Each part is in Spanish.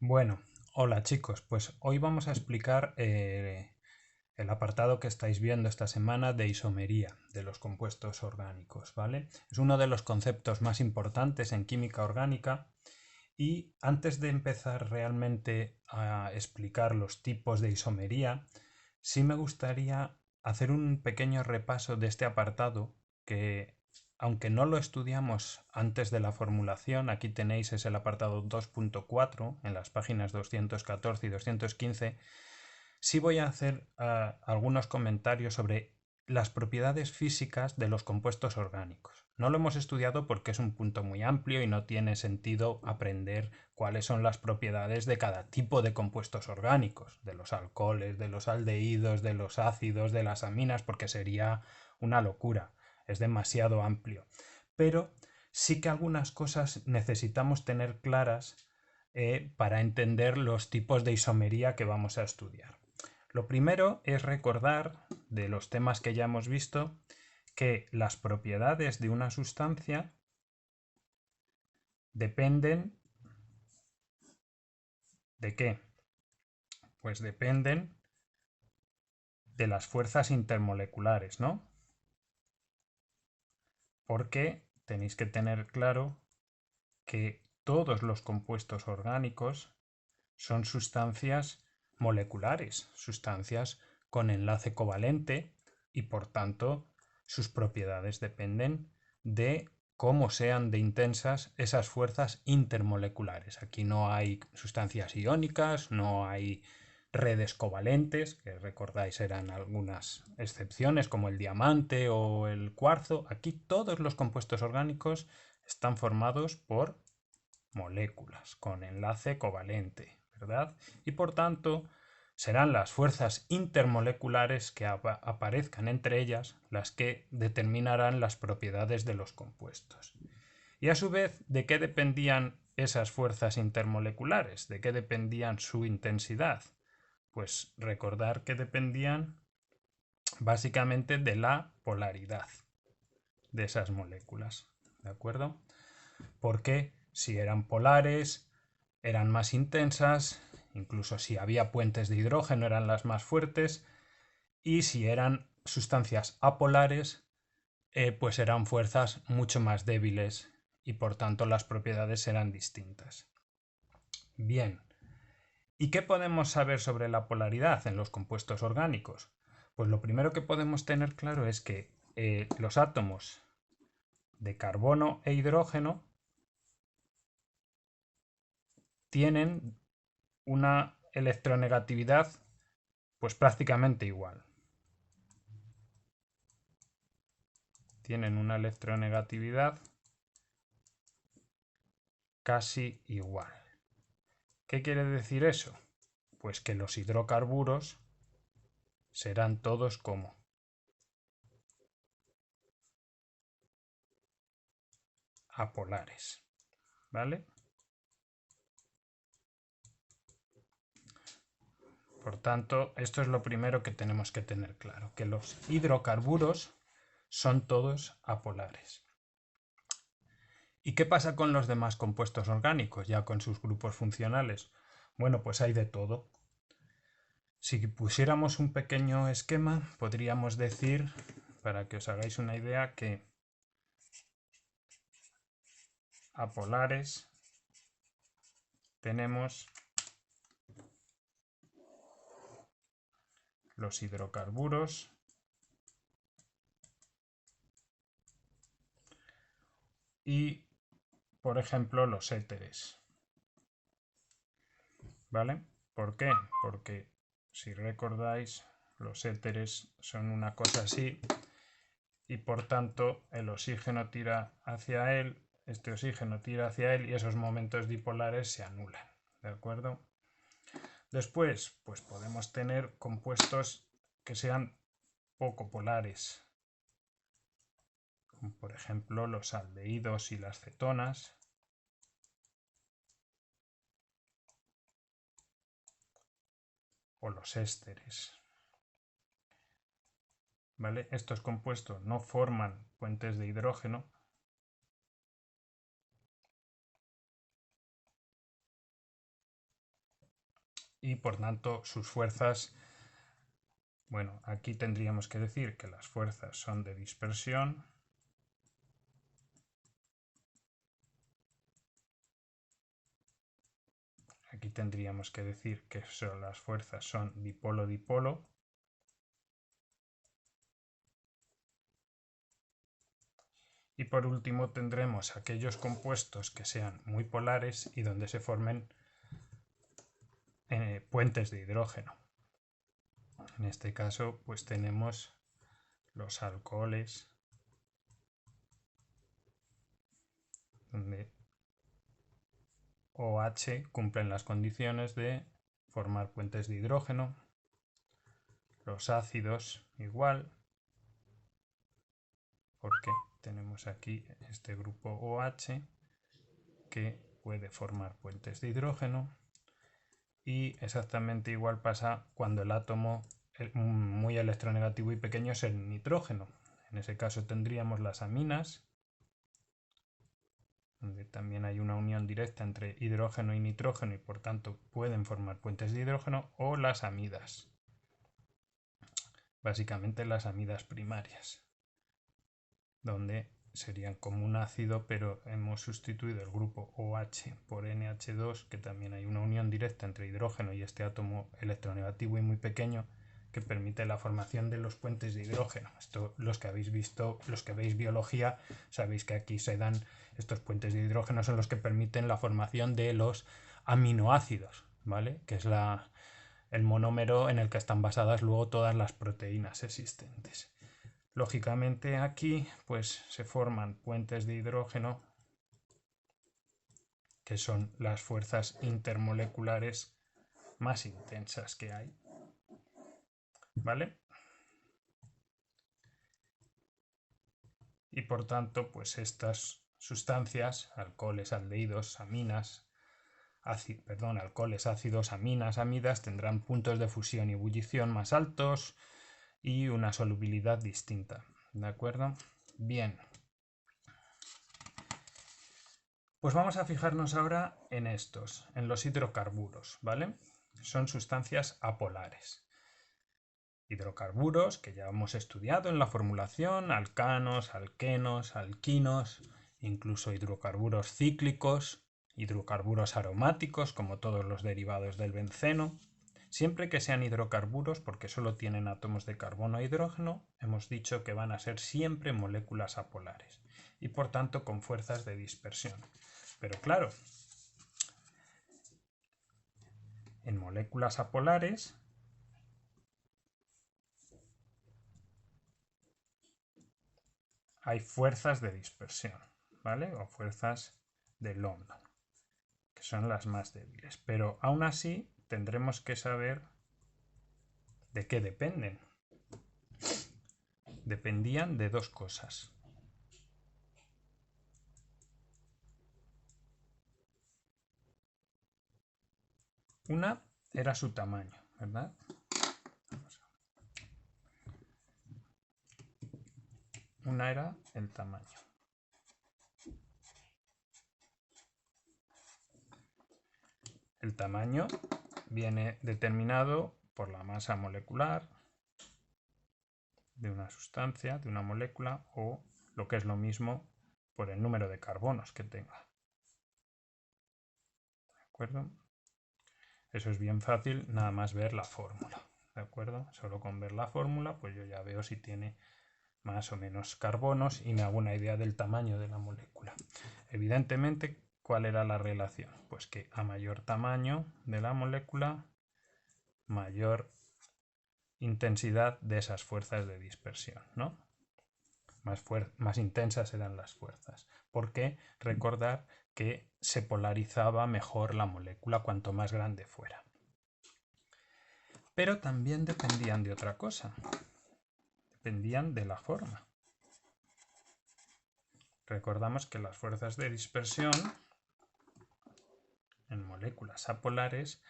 Bueno, hola chicos, pues hoy vamos a explicar el apartado que estáis viendo esta semana de isomería de los compuestos orgánicos, ¿vale? Es uno de los conceptos más importantes en química orgánica y antes de empezar realmente a explicar los tipos de isomería, sí me gustaría hacer un pequeño repaso de este apartado que, aunque no lo estudiamos antes de la formulación, aquí tenéis es el apartado 2.4 en las páginas 214 y 215, sí voy a hacer algunos comentarios sobre las propiedades físicas de los compuestos orgánicos. No lo hemos estudiado porque es un punto muy amplio y no tiene sentido aprender cuáles son las propiedades de cada tipo de compuestos orgánicos, de los alcoholes, de los aldehídos, de los ácidos, de las aminas, porque sería una locura, es demasiado amplio. Pero sí que algunas cosas necesitamos tener claras para entender los tipos de isomería que vamos a estudiar. Lo primero es recordar, de los temas que ya hemos visto, que las propiedades de una sustancia dependen ¿de qué? Pues dependen de las fuerzas intermoleculares, ¿no? Porque tenéis que tener claro que todos los compuestos orgánicos son sustancias moleculares, sustancias con enlace covalente y por tanto sus propiedades dependen de cómo sean de intensas esas fuerzas intermoleculares. Aquí no hay sustancias iónicas, no hay redes covalentes, que recordáis eran algunas excepciones como el diamante o el cuarzo. Aquí todos los compuestos orgánicos están formados por moléculas con enlace covalente, ¿verdad? Y por tanto serán las fuerzas intermoleculares que aparezcan entre ellas las que determinarán las propiedades de los compuestos. Y a su vez, ¿de qué dependían esas fuerzas intermoleculares? ¿De qué dependían su intensidad? Pues recordar que dependían básicamente de la polaridad de esas moléculas, ¿de acuerdo? Porque si eran polares, eran más intensas, incluso si había puentes de hidrógeno eran las más fuertes, y si eran sustancias apolares, pues eran fuerzas mucho más débiles y por tanto las propiedades eran distintas. Bien, ¿y qué podemos saber sobre la polaridad en los compuestos orgánicos? Pues lo primero que podemos tener claro es que los átomos de carbono e hidrógeno tienen una electronegatividad pues prácticamente igual. Tienen una electronegatividad casi igual. ¿Qué quiere decir eso? Pues que los hidrocarburos serán todos como apolares, ¿vale? Por tanto, esto es lo primero que tenemos que tener claro, que los hidrocarburos son todos apolares. ¿Y qué pasa con los demás compuestos orgánicos, ya con sus grupos funcionales? Bueno, pues hay de todo. Si pusiéramos un pequeño esquema, podríamos decir, para que os hagáis una idea, que apolares tenemos los hidrocarburos y, por ejemplo, los éteres. ¿Vale? ¿Por qué? Porque si recordáis, los éteres son una cosa así y por tanto el oxígeno tira hacia él, este oxígeno tira hacia él y esos momentos dipolares se anulan. ¿De acuerdo? Después, pues podemos tener compuestos que sean poco polares, como por ejemplo los aldehídos y las cetonas, o los ésteres. ¿Vale? Estos compuestos no forman puentes de hidrógeno, y por tanto sus fuerzas, bueno, aquí tendríamos que decir que las fuerzas son de dispersión. Aquí tendríamos que decir que las fuerzas son dipolo-dipolo. Y por último tendremos aquellos compuestos que sean muy polares y donde se formen puentes de hidrógeno. En este caso pues tenemos los alcoholes, donde OH cumplen las condiciones de formar puentes de hidrógeno, los ácidos igual, porque tenemos aquí este grupo OH que puede formar puentes de hidrógeno, y exactamente igual pasa cuando el átomo muy electronegativo y pequeño es el nitrógeno. En ese caso tendríamos las aminas, donde también hay una unión directa entre hidrógeno y nitrógeno y por tanto pueden formar puentes de hidrógeno, o las amidas, básicamente las amidas primarias, donde serían como un ácido, pero hemos sustituido el grupo OH por NH2, que también hay una unión directa entre hidrógeno y este átomo electronegativo y muy pequeño que permite la formación de los puentes de hidrógeno. Esto, los que habéis visto, los que veis biología, sabéis que aquí se dan estos puentes de hidrógeno, son los que permiten la formación de los aminoácidos, ¿vale? Que es el monómero en el que están basadas luego todas las proteínas existentes. Lógicamente aquí pues se forman puentes de hidrógeno, que son las fuerzas intermoleculares más intensas que hay, ¿vale? Y por tanto pues estas sustancias, alcoholes, aldehídos, aminas, alcoholes, ácidos, aminas, amidas, tendrán puntos de fusión y ebullición más altos y una solubilidad distinta, ¿de acuerdo? Bien. Pues vamos a fijarnos ahora en estos, en los hidrocarburos, ¿vale? Son sustancias apolares. Hidrocarburos que ya hemos estudiado en la formulación, alcanos, alquenos, alquinos, incluso hidrocarburos cíclicos, hidrocarburos aromáticos, como todos los derivados del benceno. Siempre que sean hidrocarburos, porque solo tienen átomos de carbono e hidrógeno, hemos dicho que van a ser siempre moléculas apolares y por tanto con fuerzas de dispersión. Pero claro, en moléculas apolares hay fuerzas de dispersión, ¿vale? O fuerzas de London, que son las más débiles. Pero aún así tendremos que saber de qué dependen. Dependían de dos cosas. Una era su tamaño, ¿verdad? Una era el tamaño. El tamaño viene determinado por la masa molecular de una sustancia, de una molécula, o lo que es lo mismo, por el número de carbonos que tenga. ¿De acuerdo? Eso es bien fácil, nada más ver la fórmula. ¿De acuerdo? Solo con ver la fórmula, pues yo ya veo si tiene más o menos carbonos y me hago una idea del tamaño de la molécula. Evidentemente, ¿cuál era la relación? Pues que a mayor tamaño de la molécula, mayor intensidad de esas fuerzas de dispersión, ¿no? Más intensas eran las fuerzas, porque recordar que se polarizaba mejor la molécula cuanto más grande fuera. Pero también dependían de otra cosa, dependían de la forma. Recordamos que las fuerzas de dispersión en moléculas apolares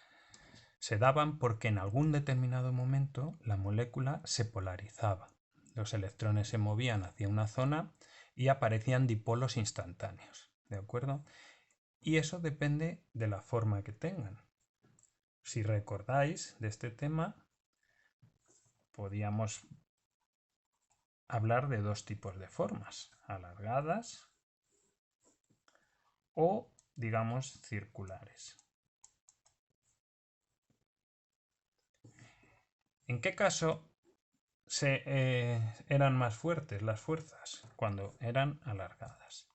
se daban porque en algún determinado momento la molécula se polarizaba. Los electrones se movían hacia una zona y aparecían dipolos instantáneos, ¿de acuerdo? Y eso depende de la forma que tengan. Si recordáis de este tema, podíamos hablar de dos tipos de formas, alargadas o, digamos, circulares. ¿En qué caso eran más fuertes las fuerzas? Cuando eran alargadas.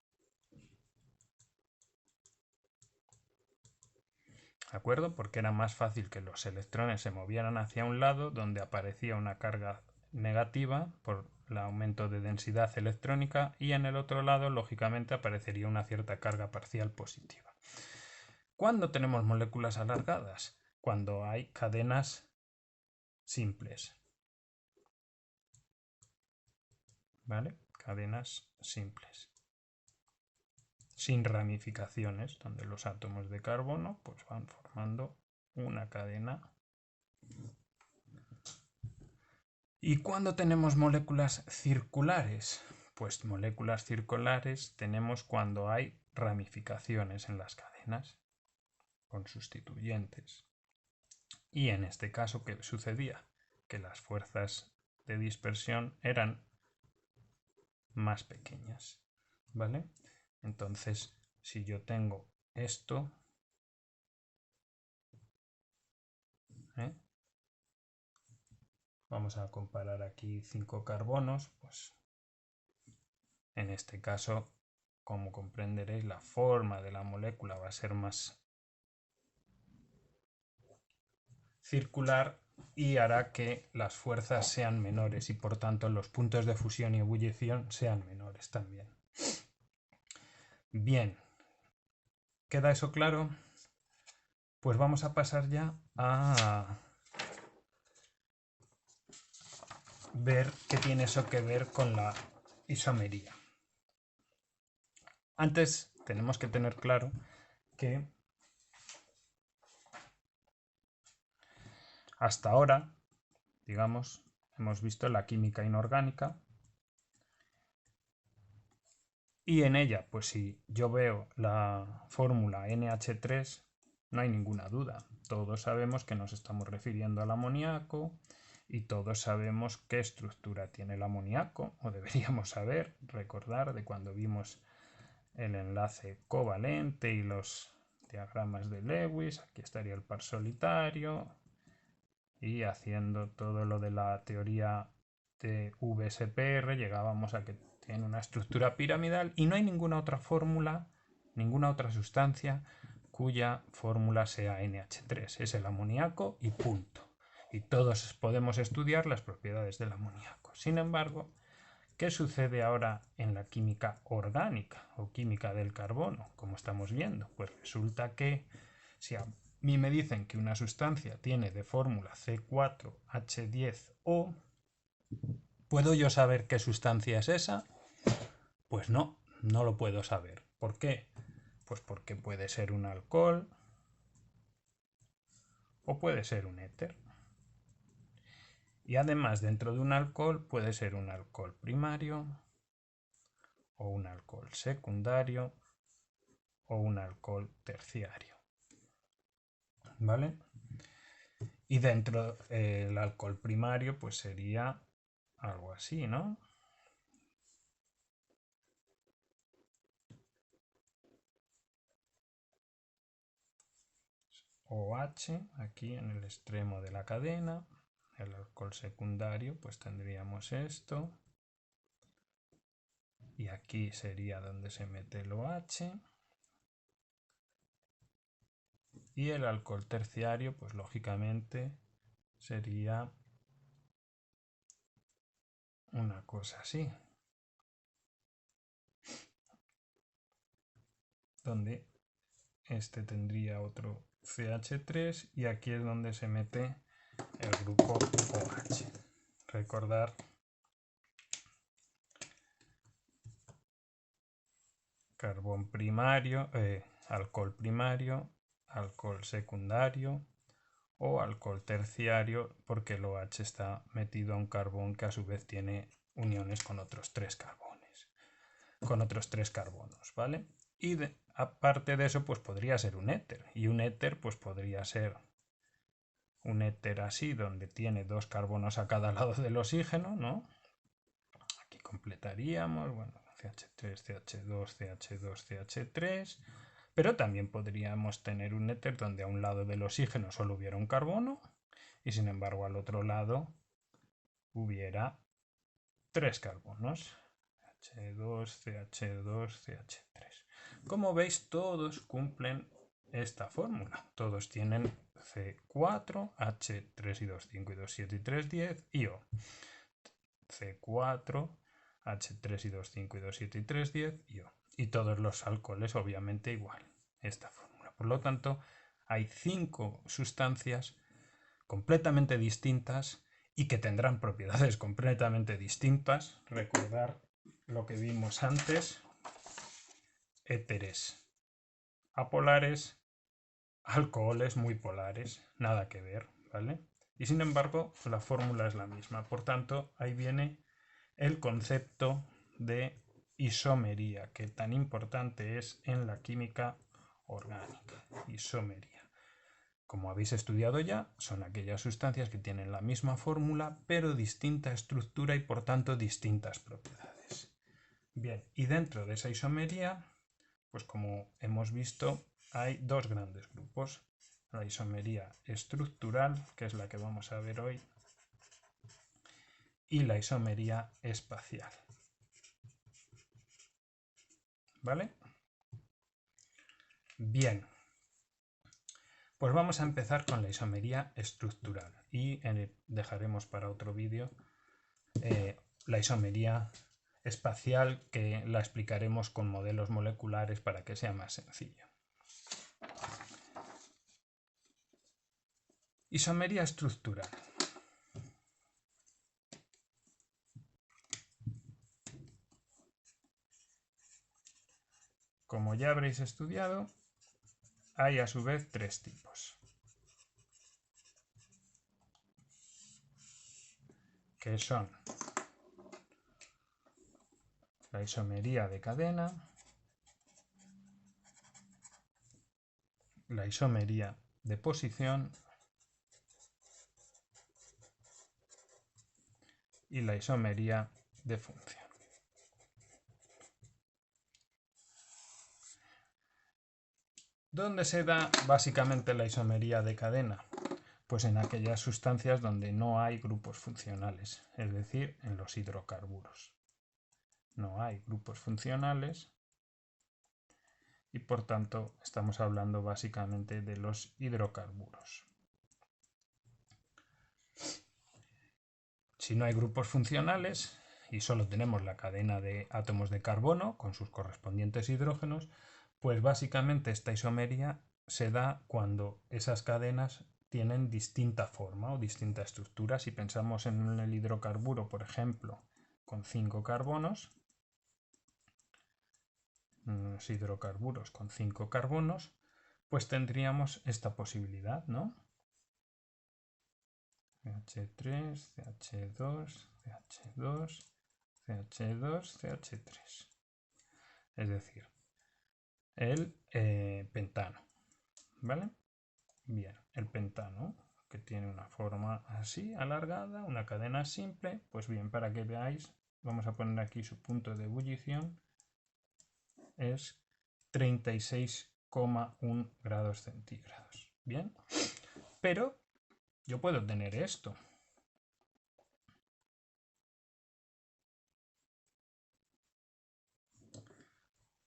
¿De acuerdo? Porque era más fácil que los electrones se movieran hacia un lado, donde aparecía una carga negativa por el aumento de densidad electrónica, y en el otro lado, lógicamente, aparecería una cierta carga parcial positiva. ¿Cuándo tenemos moléculas alargadas? Cuando hay cadenas simples. ¿Vale? Cadenas simples. Sin ramificaciones, donde los átomos de carbono pues van formando una cadena. ¿Y cuándo tenemos moléculas circulares? Pues moléculas circulares tenemos cuando hay ramificaciones en las cadenas con sustituyentes. Y en este caso, ¿qué sucedía? Que las fuerzas de dispersión eran más pequeñas, ¿vale? Entonces, si yo tengo esto, vamos a comparar aquí 5 carbonos, pues en este caso, como comprenderéis, la forma de la molécula va a ser más circular y hará que las fuerzas sean menores y por tanto los puntos de fusión y ebullición sean menores también. Bien, ¿queda eso claro? Pues vamos a pasar ya a ver qué tiene eso que ver con la isomería. Antes tenemos que tener claro que hasta ahora, digamos, hemos visto la química inorgánica y en ella, pues si yo veo la fórmula NH3, no hay ninguna duda. Todos sabemos que nos estamos refiriendo al amoníaco y todos sabemos qué estructura tiene el amoníaco, o deberíamos saber, recordar de cuando vimos el enlace covalente y los diagramas de Lewis. Aquí estaría el par solitario y haciendo todo lo de la teoría de VSPR llegábamos a que tiene una estructura piramidal y no hay ninguna otra fórmula, ninguna otra sustancia cuya fórmula sea NH3. Es el amoníaco y punto. Y todos podemos estudiar las propiedades del amoníaco. Sin embargo, ¿qué sucede ahora en la química orgánica o química del carbono? Como estamos viendo, pues resulta que si a mí me dicen que una sustancia tiene de fórmula C4H10O, ¿puedo yo saber qué sustancia es esa? Pues no, no lo puedo saber. ¿Por qué? Pues porque puede ser un alcohol o puede ser un éter. Y además, dentro de un alcohol puede ser un alcohol primario o un alcohol secundario o un alcohol terciario. ¿Vale? Y dentro del alcohol primario pues sería algo así, ¿no? OH aquí en el extremo de la cadena. El alcohol secundario pues tendríamos esto. Y aquí sería donde se mete el OH. Y el alcohol terciario pues lógicamente sería una cosa así. Donde este tendría otro CH3 y aquí es donde se mete el grupo OH. Recordar carbón primario, alcohol primario, alcohol secundario o alcohol terciario, porque el OH está metido a un carbón que a su vez tiene uniones con otros tres carbonos, ¿vale? Y aparte de eso, pues podría ser un éter, y un éter pues podría ser un éter así, donde tiene 2 carbonos a cada lado del oxígeno, ¿no? Aquí completaríamos, bueno, CH3, CH2, CH2, CH3, pero también podríamos tener un éter donde a un lado del oxígeno solo hubiera un carbono y sin embargo al otro lado hubiera 3 carbonos. CH2, CH2, CH3. Como veis, todos cumplen esta fórmula. Todos tienen C4, H3 y 2, 5 y 2, 7 y 3, 10 y O. C4, H3 y 2, 5 y 2, 7 y 3, 10 y O. Y todos los alcoholes obviamente igual, esta fórmula. Por lo tanto, hay 5 sustancias completamente distintas y que tendrán propiedades completamente distintas. Recordar lo que vimos antes: éteres apolares, alcoholes muy polares, nada que ver, ¿vale? Y sin embargo, la fórmula es la misma. Por tanto, ahí viene el concepto de isomería, que tan importante es en la química orgánica. Isomería. Como habéis estudiado ya, son aquellas sustancias que tienen la misma fórmula, pero distinta estructura y por tanto distintas propiedades. Bien, y dentro de esa isomería, pues como hemos visto, hay 2 grandes grupos. La isomería estructural, que es la que vamos a ver hoy, y la isomería espacial. ¿Vale? Bien. Pues vamos a empezar con la isomería estructural y dejaremos para otro vídeo la isomería espacial, que la explicaremos con modelos moleculares para que sea más sencillo. Isomería estructural. Como ya habréis estudiado, hay a su vez 3 tipos, que son la isomería de cadena, la isomería de posición y la isomería de función. ¿Dónde se da básicamente la isomería de cadena? Pues en aquellas sustancias donde no hay grupos funcionales, es decir, en los hidrocarburos. No hay grupos funcionales y por tanto estamos hablando básicamente de los hidrocarburos. Si no hay grupos funcionales y solo tenemos la cadena de átomos de carbono con sus correspondientes hidrógenos, pues básicamente esta isomería se da cuando esas cadenas tienen distinta forma o distinta estructura. Si pensamos en el hidrocarburo, por ejemplo, con 5 carbonos, los hidrocarburos con 5 carbonos, pues tendríamos esta posibilidad, ¿no? CH3, CH2, CH2, CH2, CH3. Es decir, el pentano, ¿vale? Bien, el pentano, que tiene una forma así, alargada, una cadena simple. Pues bien, para que veáis, vamos a poner aquí su punto de ebullición, es 36,1 grados centígrados. Bien, pero yo puedo tener esto.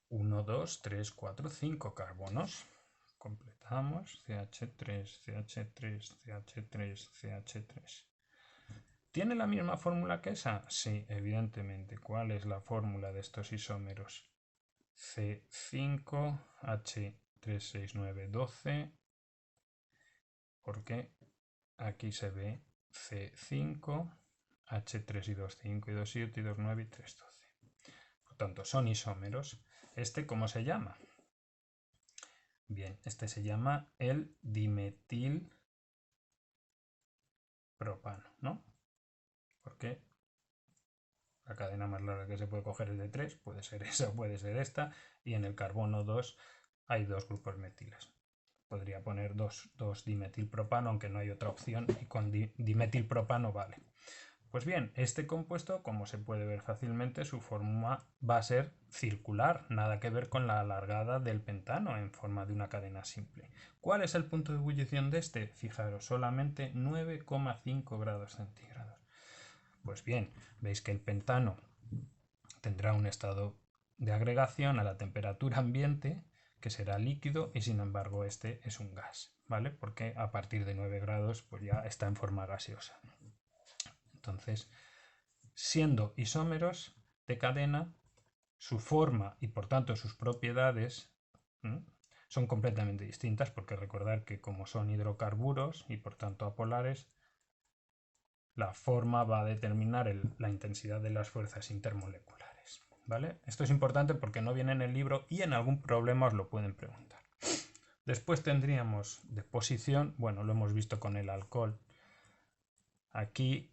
1, 2, 3, 4, 5 carbonos. Completamos. CH3, CH3, CH3, CH3. ¿Tiene la misma fórmula que esa? Sí, evidentemente. ¿Cuál es la fórmula de estos isómeros? C5H36912, porque aquí se ve C5, H3 y 2, 5 y 2, 7 y 2, 9 y 3, 12. Por tanto, son isómeros. ¿Este cómo se llama? Bien, este se llama el dimetilpropano, ¿no? Porque la cadena más larga que se puede coger es de 3, puede ser esa o puede ser esta, y en el carbono 2 hay 2 grupos metiles. Podría poner 2-dimetilpropano, aunque no hay otra opción, y con dimetilpropano vale. Pues bien, este compuesto, como se puede ver fácilmente, su forma va a ser circular, nada que ver con la alargada del pentano en forma de una cadena simple. ¿Cuál es el punto de ebullición de este? Fijaros, solamente 9,5 grados centígrados. Pues bien, veis que el pentano tendrá un estado de agregación a la temperatura ambiente, que será líquido, y sin embargo este es un gas, ¿vale? Porque a partir de 9 grados pues ya está en forma gaseosa. Entonces, siendo isómeros de cadena, su forma y por tanto sus propiedades son completamente distintas, porque recordar que como son hidrocarburos y por tanto apolares, la forma va a determinar la intensidad de las fuerzas intermoleculares, ¿vale? Esto es importante porque no viene en el libro y en algún problema os lo pueden preguntar. Después tendríamos de posición, bueno, lo hemos visto con el alcohol. Aquí,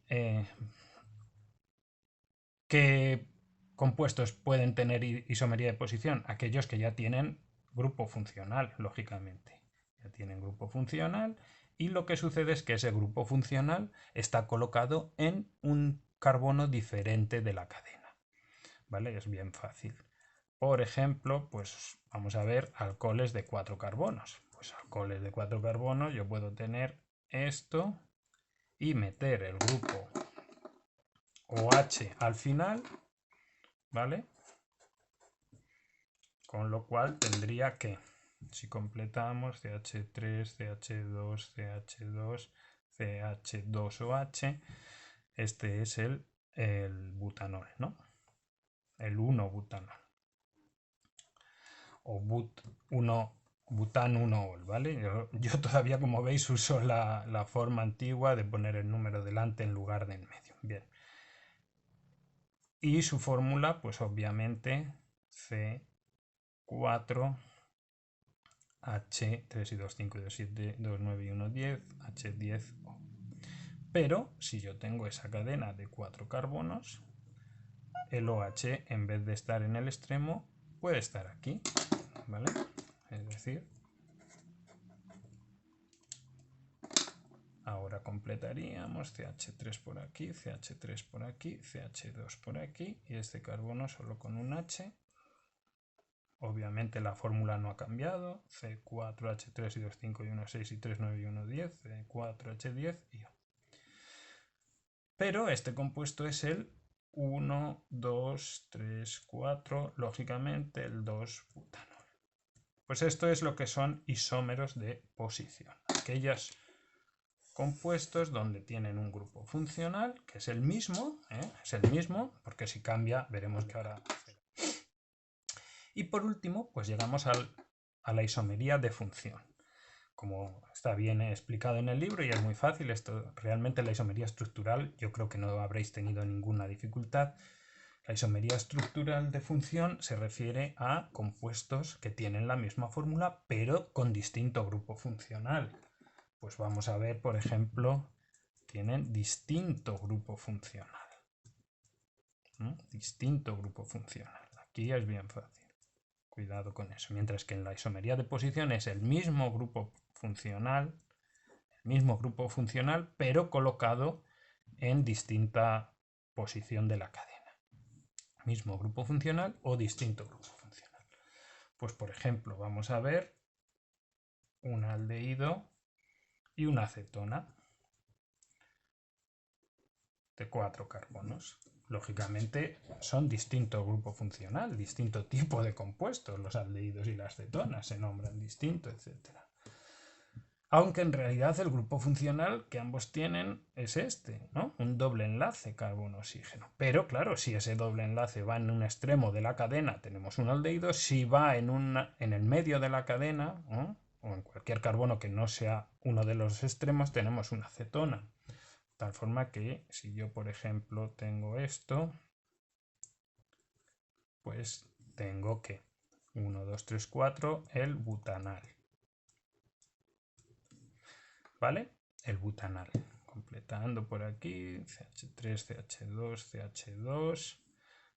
¿qué compuestos pueden tener isomería de posición? Aquellos que ya tienen grupo funcional, lógicamente. Ya tienen grupo funcional y lo que sucede es que ese grupo funcional está colocado en un carbono diferente de la cadena, ¿vale? Es bien fácil. Por ejemplo, pues vamos a ver alcoholes de 4 carbonos. Pues alcoholes de 4 carbonos, yo puedo tener esto y meter el grupo OH al final, ¿vale? Con lo cual tendría que, si completamos CH3, CH2, CH2, CH2OH, este es el butanol, ¿no? El 1-butanol. O butan 1-ol, ¿vale? Yo todavía, como veis, uso la forma antigua de poner el número delante en lugar de en medio. Bien. Y su fórmula, pues obviamente C4 H, 3 y 2, 5 y 2, 7, 2, 9 y 1, 10, H10O. Pero si yo tengo esa cadena de 4 carbonos, el OH, en vez de estar en el extremo, puede estar aquí, ¿vale? Es decir, ahora completaríamos CH3 por aquí, CH3 por aquí, CH2 por aquí, y este carbono solo con un H. Obviamente la fórmula no ha cambiado, C4H3 y 2, 5 y 1, 6 y 3, 9 y 1, 10, C4H10 y O. Pero este compuesto es el 1, 2, 3, 4, lógicamente el 2-butanol. Pues esto es lo que son isómeros de posición. Aquellos compuestos donde tienen un grupo funcional, que es el mismo, porque si cambia veremos que ahora... Y por último, pues llegamos a la isomería de función. Como está bien explicado en el libro y es muy fácil, esto realmente la isomería estructural yo creo que no habréis tenido ninguna dificultad. La isomería estructural de función se refiere a compuestos que tienen la misma fórmula pero con distinto grupo funcional. Pues vamos a ver, por ejemplo, tienen distinto grupo funcional. Distinto grupo funcional. Aquí es bien fácil. Cuidado con eso. Mientras que en la isomería de posición es el mismo grupo funcional, pero colocado en distinta posición de la cadena. Mismo grupo funcional o distinto grupo funcional. Pues por ejemplo, vamos a ver un aldehído y una acetona de 4 carbonos. Lógicamente son distinto grupo funcional, distinto tipo de compuestos, los aldehídos y las cetonas se nombran distinto, etc. Aunque en realidad el grupo funcional que ambos tienen es este, ¿no? Un doble enlace carbono-oxígeno. Pero claro, si ese doble enlace va en un extremo de la cadena, tenemos un aldehído. Si va en el medio de la cadena, ¿no? O en cualquier carbono que no sea uno de los extremos, tenemos una acetona. De tal forma que si yo, por ejemplo, tengo esto, pues tengo que 1, 2, 3, 4, el butanal. ¿Vale? El butanal. Completando por aquí, CH3, CH2, CH2,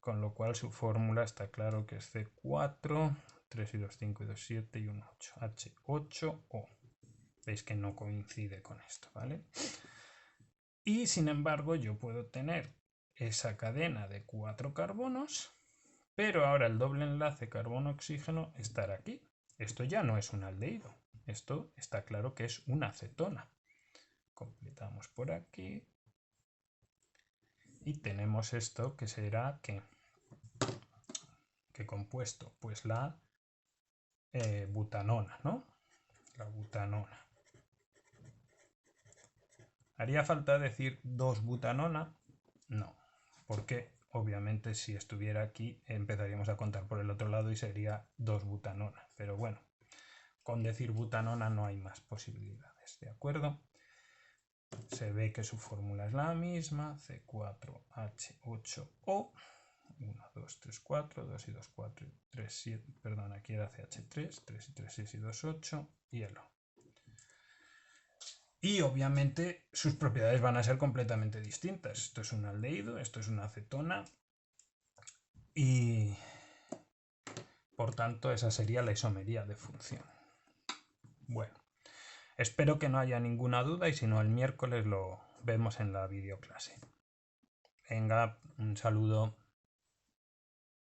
con lo cual su fórmula está claro que es C4, 3 y 2, 5 y 2, 7 y 1, 8. H8O. Veis que no coincide con esto, ¿vale? Y sin embargo yo puedo tener esa cadena de 4 carbonos, pero ahora el doble enlace carbono-oxígeno estará aquí. Esto ya no es un aldehído. Esto está claro que es una acetona. Completamos por aquí. Y tenemos esto que será ¿qué compuesto? Pues la butanona, ¿no? La butanona. ¿Haría falta decir 2-butanona? No, porque obviamente si estuviera aquí empezaríamos a contar por el otro lado y sería 2-butanona. Pero bueno, con decir butanona no hay más posibilidades, ¿de acuerdo? Se ve que su fórmula es la misma, C4H8O. 1, 2, 3, 4, 2 y 2, 4, 3, 7, perdón, aquí era CH3, 3 y 3, 6 y 2, 8, hielo. Y obviamente sus propiedades van a ser completamente distintas. Esto es un aldehído, esto es una acetona y por tanto esa sería la isomería de función. Bueno, espero que no haya ninguna duda y si no el miércoles lo vemos en la videoclase. Venga, un saludo.